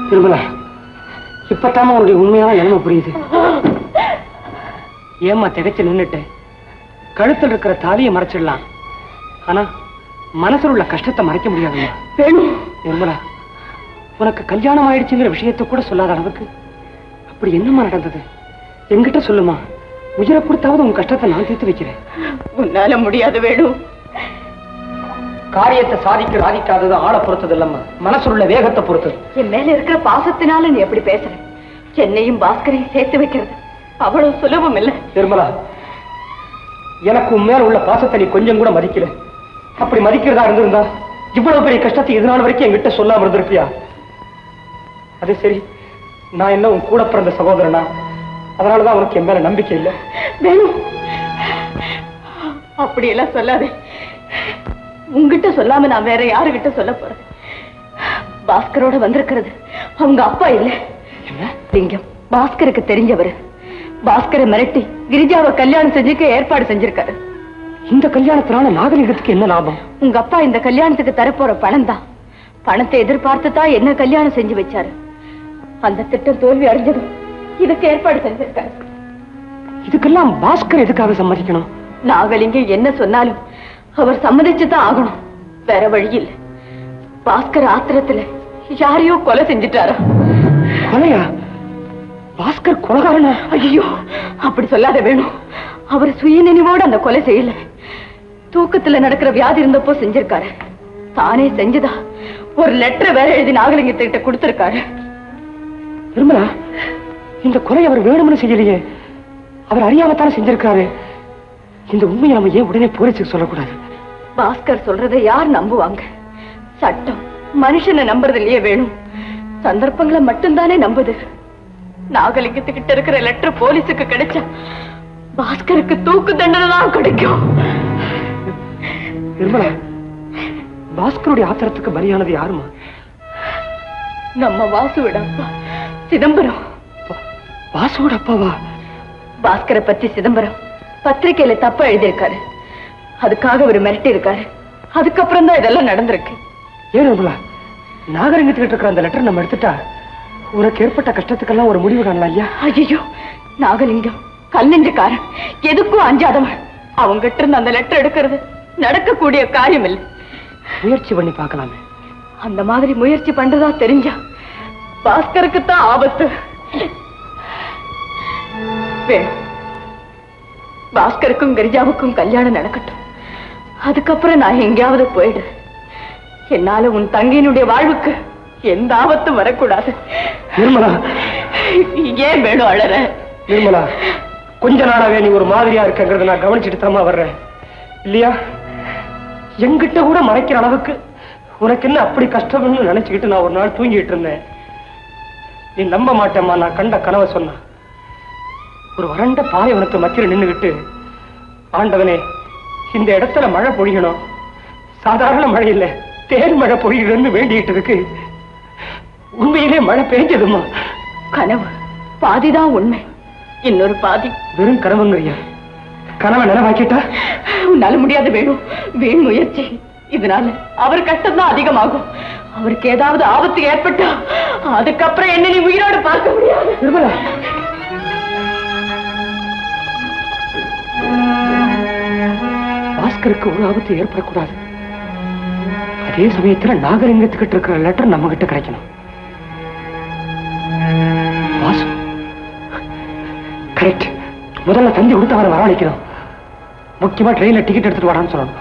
திருமலா, இப்பத்தாம உன்னுடைய உண்மையான நிலைமை புரியுது. ஏமா திகைச்சு நின்னுட்டு கழுத்தில் இருக்கிற தாலியை மறைச்சிடலாம், ஆனா மனசுல உள்ள கஷ்டத்தை மறைக்க முடியாதுமா. நிர்மலா, உனக்கு கல்யாணம் ஆயிடுச்சுங்கிற விஷயத்தை கூட சொல்லாத அளவுக்கு அப்படி என்னமா நடந்தது? என்கிட்ட சொல்லுமா. உயிரை கொடுத்தாவது உன் கஷ்டத்தை நான் தீர்த்து வைக்கிறேன். உன்னால முடியாது வேணும். காரியத்தை சாதிக்காதது ஆளை பொறுத்தது இல்லம்மா, மனசுல உள்ள வேகத்தை பொறுத்தது. என் மேல இருக்கிற பாசத்தினால நீ எப்படி பேசுற? என்னையும் பாஸ்கரையும் சேர்த்து வைக்கிறது அவ்வளவு சுலபம் இல்ல. நிர்மலா, எனக்கு உன் மேல உள்ள பாசத்தை நீ கொஞ்சம் கூட மதிக்கல. அப்படி மதிக்கிறதா இருந்திருந்தா இவ்வளவு பெரிய கஷ்டத்தை இது நாள் வரைக்கும் என்கிட்ட சொல்லாம இருந்திருப்பியா? அதே சரி, நான் என்ன உன் கூட பிறந்த சகோதரனா? அதனாலதான் உனக்கு என் மேல நம்பிக்கை இல்லை. வேணும், அப்படியெல்லாம் சொல்லாதே. உங்ககிட்ட சொல்லாம நான் வேற யாருகிட்ட சொல்ல போறேன்? பாஸ்கரோட வந்திருக்கிறது அவங்க அப்பா இல்ல, லிங்கம். பாஸ்கருக்கு தெரிஞ்சவர். பாஸ்கரை மிரட்டி கிரிஜாவை கல்யாணம் செஞ்சுக்க ஏற்பாடு செஞ்சிருக்காரு. இந்த கல்யாணத்தினால நாகலிங்கத்துக்கு என்ன லாபம்? உங்க அப்பா இந்த கல்யாணத்துக்கு தரப்போற பணம் தான். பணத்தை எதிர்பார்த்து தான் என்ன கல்யாணம் செஞ்சு வச்சாரு. அந்த திட்டம் தோல்வி அடைஞ்சதும் இதுக்கு ஏற்பாடு செஞ்சிருக்காரு. இதுக்கெல்லாம் பாஸ்கர் எதுக்காக சம்மதிக்கணும்? நாகலிங்கம் என்ன சொன்னாலும் அவர் சம்மதிச்சுதான் ஆகணும், வேற வழி இல்லை. பாஸ்கர் ஆத்திரத்துல யாரையோ கொலை செஞ்சிட்டாரா? கொலையா? பாஸ்கர் கொலைகாரனா? ஐயோ, அப்படி சொல்லாத வேணும். அவர் சுய நினைவோடு அந்த கொலை செய்யல. தூக்கத்துல நடக்கிற வியாதி இருந்தப்போ செஞ்சிருக்காரு. தானே செஞ்சுதா ஒரு லெட்டர் வேற எழுதி நாகலிங்கத்திட்ட கொடுத்திருக்காரு. நிர்மலா, இந்த கொலை அவர் வேணும்னு செய்யலையே, அவர் அறியாமத்தானே செஞ்சிருக்காரு. இந்த உண்மையை நம்ம ஏன் உடனே போலீஸுக்கு சொல்லக்கூடாது? பாஸ்கர் சொல்றதை யார் நம்புவாங்க? சட்டம் மனுஷனை நம்புறது இல்லையே வேணும், சந்தர்ப்பங்களை மட்டும்தானே நம்புது. நாகலிங்கத்துக்கிட்ட இருக்கிற லெட்டர் போலீஸுக்கு கிடைச்சா பாஸ்கருக்கு தூக்கு தண்டனை தான் கிடைக்கும். நிர்மலா, பாஸ்கருடைய ஆத்திரத்துக்கு பலியானது யாருமா? நம்ம வாசுவோட அப்பா சிதம்பரம். வாசுவோட அப்பாவா? பாஸ்கரை பத்தி சிதம்பரம் பத்திரிகையில தப்பா எழுதியிருக்காரு. அதுக்காக ஒரு மிரட்டி இருக்காரு. அதுக்கப்புறம் தான் இதெல்லாம் நடந்திருக்கு. ஏன் நிர்மலா, நாகலிங்கத்துக்கிட்ட இருக்கிற அந்த லெட்டர் நம்ம எடுத்துட்டா உனக்கு ஏற்பட்ட கஷ்டத்துக்கெல்லாம் ஒரு முடிவு காணலாம் இல்லையா? ஐயோ, நாகலிங்கம் கல்லெஞ்சுக்காரன், எதுக்கும் அஞ்சாதவன். அவங்கிட்ட இருந்து அந்த லெட்டர் எடுக்கிறது நடக்கக்கூடிய காரியம் இல்லை. முயற்சி பண்ணி பார்க்கலாமே. அந்த மாதிரி முயற்சி பண்றதா தெரிஞ்சா பாஸ்கருக்கு தான் ஆபத்து. வேணும், பாஸ்கருக்கும் கிரிஜாவுக்கும் கல்யாணம் நடக்கட்டும். அதுக்கப்புறம் நான் எங்கேயாவது போயிடு. என்னால உன் தங்கையினுடைய வாழ்வுக்கு எந்த ஆபத்தும் வரக்கூடாது. நிர்மலா, ஏன் வேணும் அழற? நிர்மலா, கொஞ்ச நாளாவே நீ ஒரு மாதிரியா இருக்கங்கிறத நான் கவனிச்சுட்டு தாமா வர்றேன் இல்லையா? என்கிட்ட கூட மறைக்கிற அளவுக்கு உனக்கு என்ன அப்படி கஷ்டம்னு நினைச்சுக்கிட்டு நான் ஒரு நாள் தூங்கிட்டு இருந்தேன். நீ நம்ப மாட்டேம்மா, நான் கண்ட கனவை சொன்ன. ஒரு வறண்ட பாலைவனத்தை மத்தியில் நின்றுகிட்டு, ஆண்டவனே இந்த இடத்துல மழை பொழியணும், சாதாரண மழை இல்லை தேன் மழை பொழியுதுன்னு வேண்டிட்டு இருக்கு. உண்மையிலே மழை பெய்ஞ்சதுமா? கனவு பாதிதான் உண்மை, இன்னொரு பாதி வெறும் கனவுங்கறியா? கனவை நினைவாக்கிட்டா உன்னால முடியாது வேணும். வீண் முயற்சி. இதனால அவர் கஷ்டம் தான் அதிகமாகும். அவருக்கு ஏதாவது ஆபத்து ஏற்பட்டா அதுக்கப்புறம் என்ன நீ உயிரோடு பார்க்க முடியாது. நிர்மலா, பாஸ்கருக்கு ஒரு ஆபத்து ஏற்படக்கூடாது. அதே சமயத்துல நாகலிங்கத்துக்கிட்ட இருக்கிற லெட்டர் நம்ம கிட்ட கிடைக்கணும். வாசு கரெக்ட். முதல்ல தந்தி கொடுத்து அவரை வரவழைக்கணும். முக்கியமா ட்ரெயின்ல டிக்கெட் எடுத்துட்டு வரான்னு சொல்லணும்.